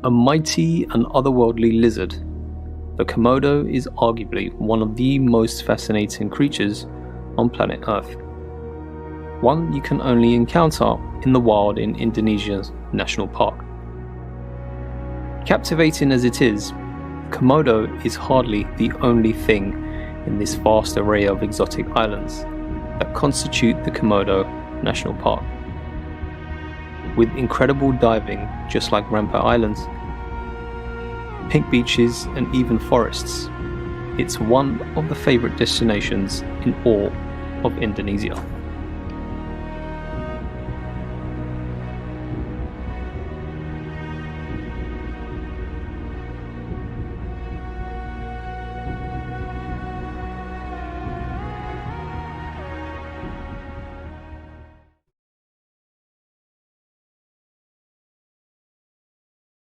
A mighty and otherworldly lizard, the Komodo is arguably one of the most fascinating creatures on planet Earth. One you can only encounter in the wild in Indonesia's national park. Captivating as it is, Komodo is hardly the only thing in this vast array of exotic islands that constitute the Komodo National Park. With incredible diving just like Rampart Islands, pink beaches and even forests, it's one of the favorite destinations in all of Indonesia.